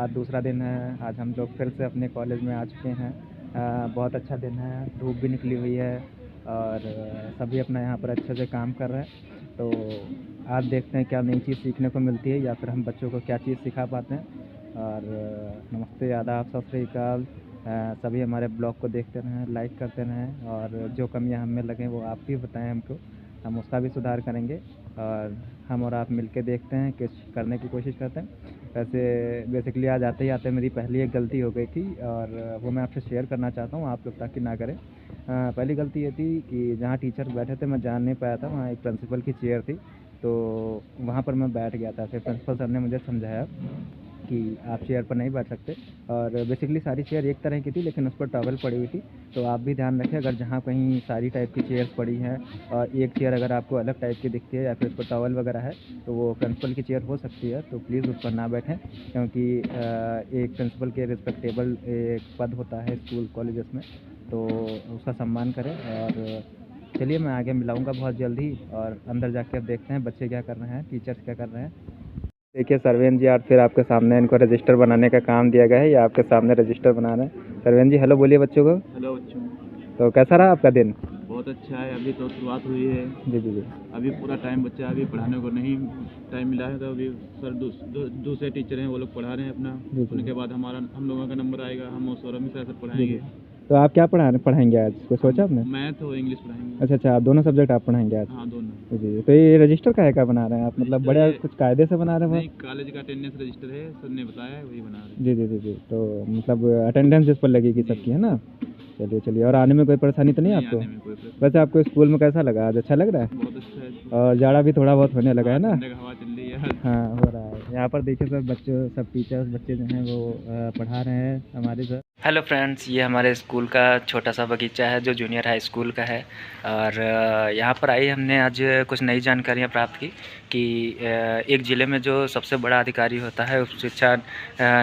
आज दूसरा दिन है। आज हम लोग फिर से अपने कॉलेज में आ चुके हैं। बहुत अच्छा दिन है, धूप भी निकली हुई है और सभी अपना यहाँ पर अच्छे से काम कर रहे हैं। तो आज देखते हैं क्या नई चीज़ सीखने को मिलती है या फिर हम बच्चों को क्या चीज़ सिखा पाते हैं। और नमस्ते, आदाब, सत श्री अकाल। सभी हमारे ब्लॉग को देखते रहें, लाइक करते रहें और जो कमियां हम में लगें वो आप भी बताएं हमको, हम उसका भी सुधार करेंगे। और हम और आप मिलके देखते हैं, कुछ करने की कोशिश करते हैं। वैसे बेसिकली आज आते ही आते मेरी पहली एक गलती हो गई थी और वो मैं आपसे शेयर करना चाहता हूँ, आप लोग ताकि ना करें। पहली गलती ये थी कि जहाँ टीचर बैठे थे मैं जान नहीं पाया था, वहाँ एक प्रिंसिपल की चेयर थी, तो वहाँ पर मैं बैठ गया था। फिर प्रिंसिपल सर ने मुझे समझाया कि आप चेयर पर नहीं बैठ सकते। और बेसिकली सारी चेयर एक तरह की थी लेकिन उस पर टॉवल पड़ी हुई थी। तो आप भी ध्यान रखें, अगर जहाँ कहीं सारी टाइप की चेयर्स पड़ी हैं और एक चेयर अगर आपको अलग टाइप की दिखती है या फिर उस पर टॉवल वगैरह है तो वो प्रिंसिपल की चेयर हो सकती है। तो प्लीज़ उस पर ना बैठें, क्योंकि एक प्रिंसिपल के रिस्पेक्टेबल एक पद होता है स्कूल कॉलेजेस में, तो उसका सम्मान करें। और चलिए मैं आगे मिलाऊंगा बहुत जल्दी और अंदर जाके अब देखते हैं बच्चे क्या कर रहे हैं, टीचर्स क्या कर रहे हैं। देखिए सरवेन जी, आज फिर आपके सामने इनको रजिस्टर बनाने का काम दिया गया है, या आपके सामने रजिस्टर बना रहे हैं। सरवेन जी हेलो बोलिए बच्चों को। हेलो बच्चों। तो कैसा रहा आपका दिन? बहुत अच्छा है, अभी तो शुरुआत हुई है। जी जी जी। अभी पूरा टाइम बच्चा अभी पढ़ाने को नहीं टाइम मिला है, तो अभी सर दूसरे टीचर हैं वो लोग पढ़ा रहे हैं अपना। जी जी। उनके बाद हम लोगों का नंबर आएगा, हम सौरभ मिश्रा सर जी जी। पढ़ाएंगे। तो आप क्या पढ़ाएंगे आज, कुछ सोचा आपने? मैथ और इंग्लिश पढ़ाएंगे। अच्छा अच्छा, आप दोनों सब्जेक्ट आप पढ़ाएंगे आज? हाँ, दोनों। जी। तो ये रजिस्टर काहे का बना रहे हैं आप, मतलब बड़े कुछ कायदे से बना रहे हैं? नहीं, कॉलेज का अटेंडेंस रजिस्टर है, सर ने बताया है, वही बना रहे हैं। जी जी जी जी। तो मतलब अटेंडेंस जिस पर लगेगी सबकी, है ना? चलिए चलिए। और आने में कोई परेशानी तो नहीं आपको? आने में कोई प्रश्न। वैसे आपको स्कूल में कैसा लगा आज, अच्छा लग रहा है? बहुत अच्छा है। और जाड़ा भी थोड़ा बहुत होने लगा है ना? ठंडक हवा चल रही है। हाँ हो रहा है। यहाँ पर देखिए सर, बच्चों सब टीचर्स बच्चे जो हैं वो पढ़ा रहे हैं हमारे सर। हेलो फ्रेंड्स, ये हमारे स्कूल का छोटा सा बगीचा है जो जूनियर हाई स्कूल का है। और यहाँ पर आई हमने आज कुछ नई जानकारियाँ प्राप्त की कि एक ज़िले में जो सबसे बड़ा अधिकारी होता है, उप शिक्षा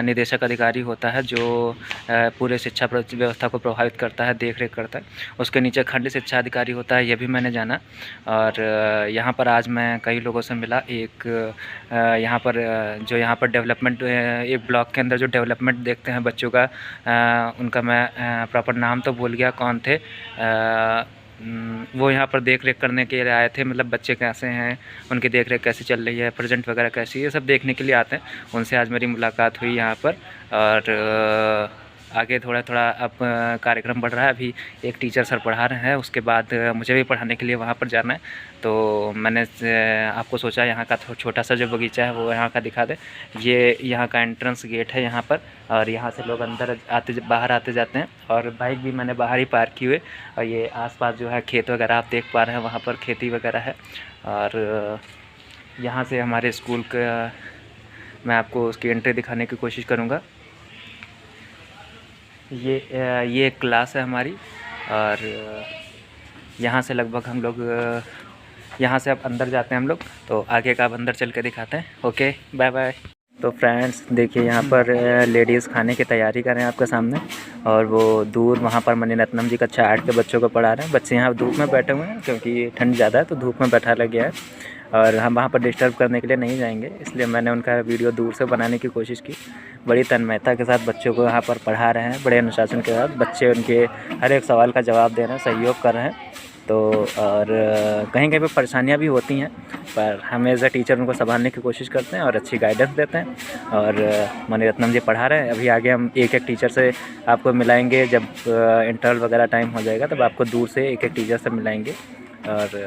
निदेशक अधिकारी होता है, जो पूरे शिक्षा व्यवस्था को प्रभावित करता है, देख रेख करता है, उसके नीचे खंड शिक्षा अधिकारी होता है, ये भी मैंने जाना। और यहाँ पर आज मैं कई लोगों से मिला। एक यहाँ पर जो यहाँ पर डेवलपमेंट, एक ब्लॉक के अंदर जो डेवलपमेंट देखते हैं बच्चों का, उनका मैं प्रॉपर नाम तो भूल गया कौन थे। वो यहाँ पर देख रेख करने के लिए आए थे, मतलब बच्चे कैसे हैं, उनकी देख रेख कैसी चल रही है, प्रेजेंट वगैरह कैसी है, ये सब देखने के लिए आते हैं। उनसे आज मेरी मुलाकात हुई यहाँ पर। और आगे थोड़ा थोड़ा अब कार्यक्रम बढ़ रहा है। अभी एक टीचर सर पढ़ा रहे हैं, उसके बाद मुझे भी पढ़ाने के लिए वहाँ पर जाना है। तो मैंने आपको सोचा यहाँ का छोटा सा जो बगीचा है वो यहाँ का दिखा दे। ये यहाँ का एंट्रेंस गेट है यहाँ पर, और यहाँ से लोग अंदर बाहर आते जाते हैं। और बाइक भी मैंने बाहर ही पार्क की हुई। और ये आसपास जो है खेत वगैरह आप देख पा रहे हैं, वहाँ पर खेती वगैरह है। और यहाँ से हमारे स्कूल का मैं आपको उसकी एंट्री दिखाने की कोशिश करूँगा। ये एक क्लास है हमारी। और यहाँ से लगभग हम लोग यहाँ से अब अंदर जाते हैं हम लोग, तो आगे का अब अंदर चल के दिखाते हैं। Okay, bye bye. तो फ्रेंड्स देखिए, यहाँ पर लेडीज़ खाने की तैयारी कर रहे हैं आपके सामने। और वो दूर वहाँ पर मणिरत्नम जी कक्षा 8 के बच्चों को पढ़ा रहे हैं। बच्चे यहाँ धूप में बैठे हुए हैं क्योंकि ठंड ज़्यादा है, तो धूप में बैठा लग गया है। और हम वहाँ पर डिस्टर्ब करने के लिए नहीं जाएंगे, इसलिए मैंने उनका वीडियो दूर से बनाने की कोशिश की। बड़ी तन्मयता के साथ बच्चों को यहाँ पर पढ़ा रहे हैं, बड़े अनुशासन के साथ। बच्चे उनके हर एक सवाल का जवाब दे रहे हैं, सहयोग कर रहे हैं। तो और कहीं कहीं पे परेशानियाँ भी होती हैं, पर हम एज अ टीचर उनको संभालने की कोशिश करते हैं और अच्छी गाइडेंस देते हैं। और मणिरत्नम जी पढ़ा रहे हैं। अभी आगे हम एक एक टीचर से आपको मिलाएंगे, जब इंटरवल वगैरह टाइम हो जाएगा तब आपको दूर से एक एक टीचर से मिलाएंगे। और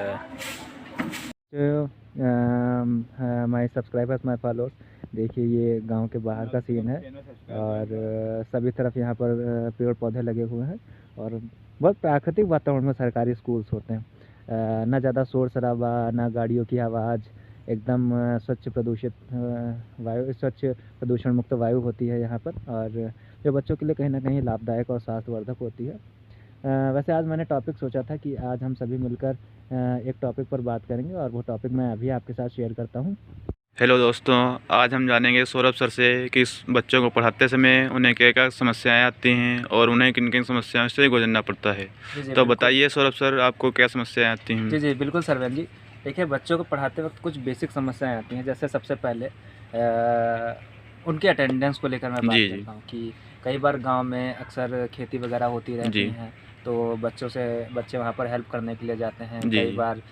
माय सब्सक्राइबर्स, माय फॉलोअर्स, देखिए ये गांव के बाहर का सीन है। और सभी तरफ यहाँ पर पेड़ पौधे लगे हुए हैं और बहुत प्राकृतिक वातावरण में सरकारी स्कूल्स होते हैं। ना ज़्यादा शोर शराबा, ना गाड़ियों की आवाज़, एकदम स्वच्छ प्रदूषित वायु, स्वच्छ प्रदूषण मुक्त वायु होती है यहाँ पर। और जो बच्चों के लिए कहीं ना कहीं लाभदायक और स्वास्थ्यवर्धक होती है। वैसे आज मैंने टॉपिक सोचा था कि आज हम सभी मिलकर एक टॉपिक पर बात करेंगे, और वो टॉपिक मैं अभी आपके साथ शेयर करता हूँ। हेलो दोस्तों, आज हम जानेंगे सौरभ सर से कि बच्चों को पढ़ाते समय उन्हें क्या क्या समस्याएं आती हैं और उन्हें किन किन समस्याओं से गुजरना पड़ता है। तो बताइए सौरभ सर, आपको क्या समस्याएं आती हैं? जी जी बिल्कुल सरवेल जी। देखिए, बच्चों को पढ़ाते वक्त कुछ बेसिक समस्याएं आती हैं। जैसे सबसे पहले उनके अटेंडेंस को लेकर मैं बात जी, जी। करता हूँ कि कई बार गांव में अक्सर खेती वगैरह होती रहती जी। हैं, तो बच्चे वहाँ पर हेल्प करने के लिए जाते हैं। जी, कई जी। बार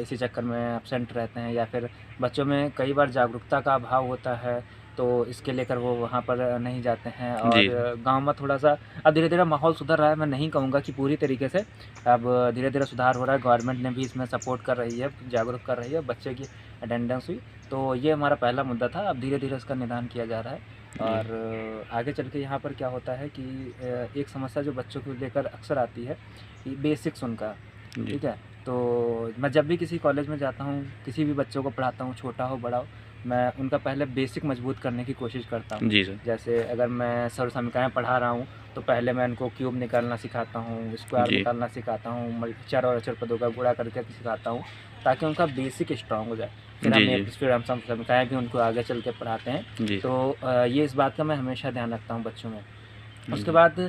इसी चक्कर में एब्सेंट रहते हैं, या फिर बच्चों में कई बार जागरूकता का अभाव होता है, तो इसके लेकर वो वहाँ पर नहीं जाते हैं। और जी, गांव में थोड़ा-सा अब धीरे-धीरे माहौल सुधर रहा है, मैं नहीं कहूँगा कि पूरी तरीके से। अब धीरे-धीरे सुधार हो रहा है, गवर्नमेंट ने भी इसमें सपोर्ट कर रही है, जागरूक कर रही है, बच्चे की अटेंडेंस हुई। तो ये हमारा पहला मुद्दा था, अब धीरे-धीरे इसका निदान किया जा रहा है। और आगे चल के यहाँ पर क्या होता है कि एक समस्या जो बच्चों को लेकर अक्सर आती है कि बेसिक्स उनका, जी। ठीक है? तो मैं जब भी किसी कॉलेज में जाता हूँ, किसी भी बच्चों को पढ़ाता हूँ, छोटा हो, बड़ा हो, मैं उनका पहले बेसिक मजबूत करने की कोशिश करता हूँ। जी, सर। जैसे अगर मैं सर्वसमीकरण पढ़ा रहा हूँ, तो पहले मैं उनको क्यूब निकालना सिखाता हूँ, स्क्वायर जी। निकालना सिखाता हूँ, चर और अचर पदों का गुणा करके सिखाता हूँ, ताकि उनका बेसिक स्ट्रॉन्ग हो जाए। जी, जी। फिर हम समीकरण भी उनको आगे चल के पढ़ाते हैं। जी। तो ये इस बात का मैं हमेशा ध्यान रखता हूँ बच्चों में। उसके जी। बाद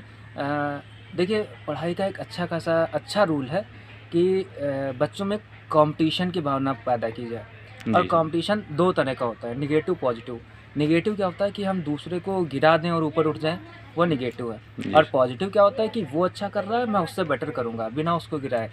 देखिए, पढ़ाई का एक अच्छा रूल है कि बच्चों में कंपटीशन की भावना पैदा की जाए। और जी, सर। कंपटीशन 2 तरह का होता है, नेगेटिव, पॉजिटिव। नेगेटिव क्या होता है कि हम दूसरे को गिरा दें और ऊपर उठ जाएँ, वो नेगेटिव है। जी, और सर। पॉजिटिव क्या होता है कि वो अच्छा कर रहा है, मैं उससे बेटर करूँगा, बिना उसको गिराए।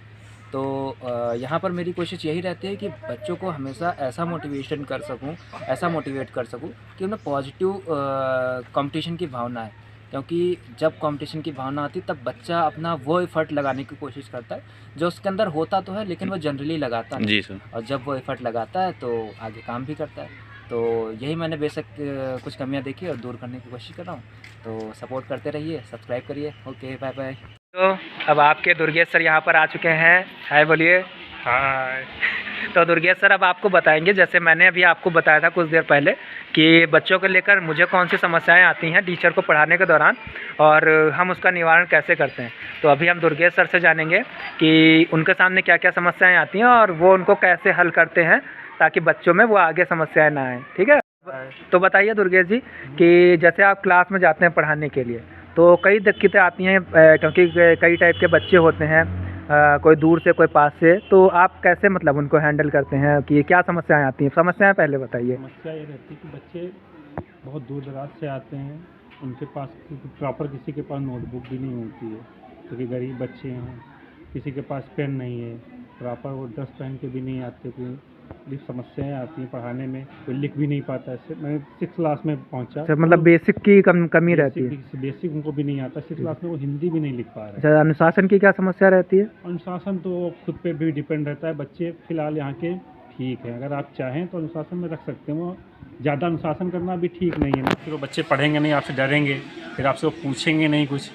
तो यहाँ पर मेरी कोशिश यही रहती है कि बच्चों को हमेशा ऐसा मोटिवेशन कर सकूँ, ऐसा मोटिवेट कर सकूँ कि उन्हें पॉजिटिव कंपटीशन की भावना है। क्योंकि जब कंपटीशन की भावना आती है, तब बच्चा अपना वो एफ़र्ट लगाने की कोशिश करता है, जो उसके अंदर होता तो है, लेकिन वो जनरली लगाता नहीं। जी, सर। और जब वो एफ़र्ट लगाता है, तो आगे काम भी करता है। तो यही मैंने बेशक कुछ कमियाँ देखी और दूर करने की कोशिश कर रहा हूँ। तो सपोर्ट करते रहिए, सब्सक्राइब करिए। Okay, bye bye. तो अब आपके दुर्गेश सर यहाँ पर आ चुके हैं। हाय बोलिए। हाय। तो दुर्गेश सर अब आपको बताएंगे, जैसे मैंने अभी आपको बताया था कुछ देर पहले, कि बच्चों को लेकर मुझे कौन सी समस्याएं आती हैं टीचर को पढ़ाने के दौरान, और हम उसका निवारण कैसे करते हैं। तो अभी हम दुर्गेश सर से जानेंगे कि उनके सामने क्या क्या समस्याएं आती हैं और वो उनको कैसे हल करते हैं, ताकि बच्चों में वो आगे समस्याएं ना आएँ। ठीक है? तो बताइए दुर्गेश जी कि जैसे आप क्लास में जाते हैं पढ़ाने के लिए, तो कई दिक्कतें आती हैं, क्योंकि कई टाइप के बच्चे होते हैं, कोई दूर से, कोई पास से। तो आप कैसे मतलब उनको हैंडल करते हैं कि क्या समस्याएं आती हैं? समस्याएं पहले बताइए। समस्या ये रहती है कि बच्चे बहुत दूर दराज से आते हैं, उनके पास प्रॉपर किसी के पास नोटबुक भी नहीं होती है, क्योंकि गरीब बच्चे हैं, किसी के पास पेन नहीं है, प्रॉपर वो ड्रेस पहन के भी नहीं आते, कोई बड़ी समस्याएं आती हैं पढ़ाने में, कोई लिख भी नहीं पाता है। मैं 6 क्लास में पहुंचा, मतलब बेसिक की कमी रहती है। बेसिक उनको भी नहीं आता। 6 क्लास में वो हिंदी भी नहीं लिख पा रहे। अच्छा, अनुशासन की क्या समस्या रहती है? अनुशासन तो खुद पे भी डिपेंड रहता है। बच्चे फ़िलहाल यहाँ के ठीक है, अगर आप चाहें तो अनुशासन में रख सकते हैं। वो ज़्यादा अनुशासन करना भी ठीक नहीं है ना, फिर वो बच्चे पढ़ेंगे नहीं, आपसे डरेंगे, फिर आपसे वो पूछेंगे नहीं कुछ।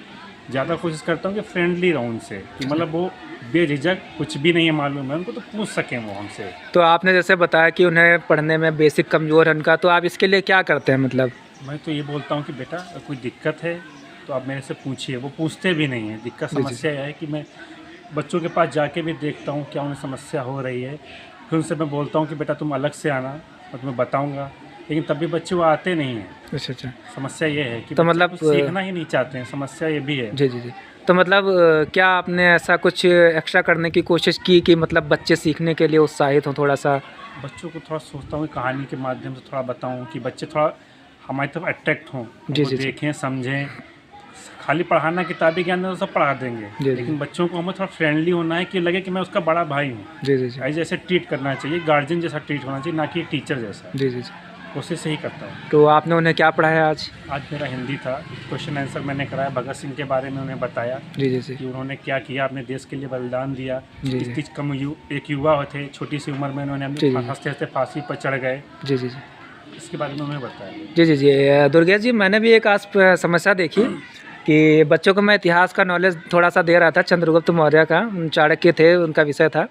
ज़्यादा कोशिश करता हूँ कि फ्रेंडली रहूँ उनसे, कि मतलब वो बेझिझक, कुछ भी नहीं है मालूम है उनको तो पूछ सकें वो हमसे। तो आपने जैसे बताया कि उन्हें पढ़ने में बेसिक कमज़ोर है उनका, तो आप इसके लिए क्या करते हैं मतलब? मैं तो ये बोलता हूँ कि बेटा अगर कोई दिक्कत है तो आप मेरे से पूछिए। वो पूछते भी नहीं है। दिक्कत समस्या यह है कि मैं बच्चों के पास जाके भी देखता हूँ क्या उन्हें समस्या हो रही है, फिर उनसे मैं बोलता हूँ कि बेटा तुम अलग से आना, मैं तुम्हें बताऊँगा, लेकिन तब भी बच्चे वो आते नहीं हैं। अच्छा। समस्या ये है कि तो बच्चे मतलब कुछ सीखना ही नहीं चाहते हैं, समस्या ये भी है। जी। तो मतलब क्या आपने ऐसा कुछ एक्स्ट्रा करने की कोशिश की कि मतलब बच्चे सीखने के लिए उत्साहित हों थोड़ा सा? बच्चों को थोड़ा सोचता हूँ कहानी के माध्यम से थोड़ा बताऊँ कि बच्चे थोड़ा हमारी तरफ अट्रैक्ट हों, जी, देखें, समझें। खाली पढ़ाना किताबी ज्ञान तो सब पढ़ा देंगे, लेकिन बच्चों को हमें थोड़ा फ्रेंडली होना है कि लगे कि मैं उसका बड़ा भाई हूँ। जी। जैसे ट्रीट करना चाहिए, गार्जियन जैसा ट्रीट होना चाहिए, ना कि टीचर जैसा। जी। कोशिश यही करता हूँ। तो आपने उन्हें क्या पढ़ाया आज? आज मेरा हिंदी था, क्वेश्चन आंसर मैंने कराया, भगत सिंह के बारे में उन्हें बताया जी। कि उन्होंने क्या किया, अपने देश के लिए बलिदान दिया। जी। इस बीच एक युवा थे, छोटी सी उम्र में उन्होंने हंसते हंसते फांसी पर चढ़ गए। जी। इसके बारे में उन्हें बताया। जी। दुर्गेश जी, मैंने भी एक आज समस्या देखी कि बच्चों को मैं इतिहास का नॉलेज थोड़ा सा दे रहा था, चंद्रगुप्त मौर्य का, चाणक्य थे, उनका विषय था।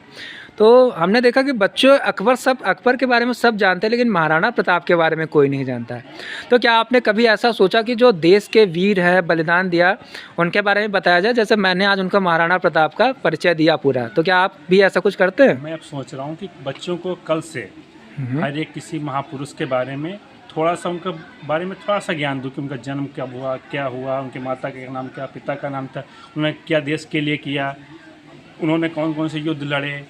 तो हमने देखा कि बच्चों अकबर के बारे में सब जानते हैं, लेकिन महाराणा प्रताप के बारे में कोई नहीं जानता है। तो क्या आपने कभी ऐसा सोचा कि जो देश के वीर है, बलिदान दिया, उनके बारे में बताया जाए? जैसे मैंने आज उनको महाराणा प्रताप का परिचय दिया पूरा, तो क्या आप भी ऐसा कुछ करते हैं? मैं अब सोच रहा हूँ कि बच्चों को कल से हर एक किसी महापुरुष के बारे में थोड़ा सा, उनके बारे में थोड़ा सा ज्ञान दूँ कि उनका जन्म कब हुआ, क्या हुआ, उनके माता का नाम क्या, पिता का नाम था, उन्होंने क्या देश के लिए किया, उन्होंने कौन कौन से युद्ध लड़े,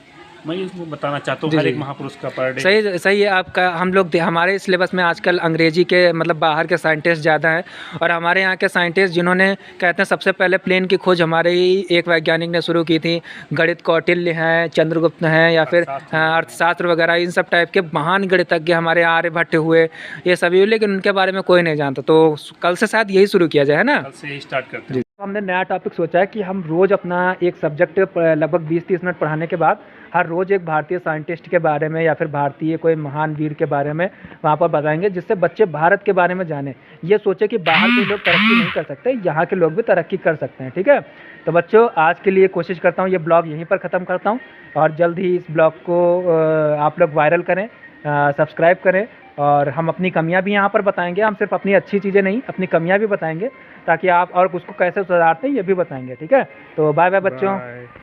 मैं ये बताना चाहता हूँ जी, हर जी। एक महापुरुष का पर डे। सही सही है आपका। हम लोग हमारे सिलेबस में आजकल अंग्रेजी के मतलब बाहर के साइंटिस्ट ज़्यादा हैं, और हमारे यहाँ के साइंटिस्ट जिन्होंने कहते हैं सबसे पहले प्लेन की खोज हमारे ही एक वैज्ञानिक ने शुरू की थी। गणित कौटिल्य हैं, चंद्रगुप्त हैं, या फिर अर्थशास्त्र वगैरह, इन सब टाइप के महान गणितज्ञ हमारे आर्यभट्ट हुए, ये सभी हुए, लेकिन उनके बारे में कोई नहीं जानता। तो कल से शायद यही शुरू किया जाए, है ना? कल से ही स्टार्ट करते हैं। हमने नया टॉपिक सोचा है कि हम रोज़ अपना एक सब्जेक्ट लगभग 20-30 मिनट पढ़ाने के बाद हर रोज़ एक भारतीय साइंटिस्ट के बारे में या फिर भारतीय कोई महान वीर के बारे में वहाँ पर बताएंगे, जिससे बच्चे भारत के बारे में जानें। ये सोचे कि बाहर के लोग तरक्की नहीं कर सकते, यहाँ के लोग भी तरक्की कर सकते हैं। ठीक है, तो बच्चों आज के लिए कोशिश करता हूँ ये ब्लॉग यहीं पर ख़त्म करता हूँ, और जल्द ही इस ब्लॉग को आप लोग वायरल करें, सब्सक्राइब करें, और हम अपनी कमियां भी यहाँ पर बताएंगे। हम सिर्फ अपनी अच्छी चीज़ें नहीं, अपनी कमियां भी बताएंगे, ताकि आप और उसको कैसे सुधारते हैं ये भी बताएंगे। ठीक है, तो बाय बाय बच्चों। Bye.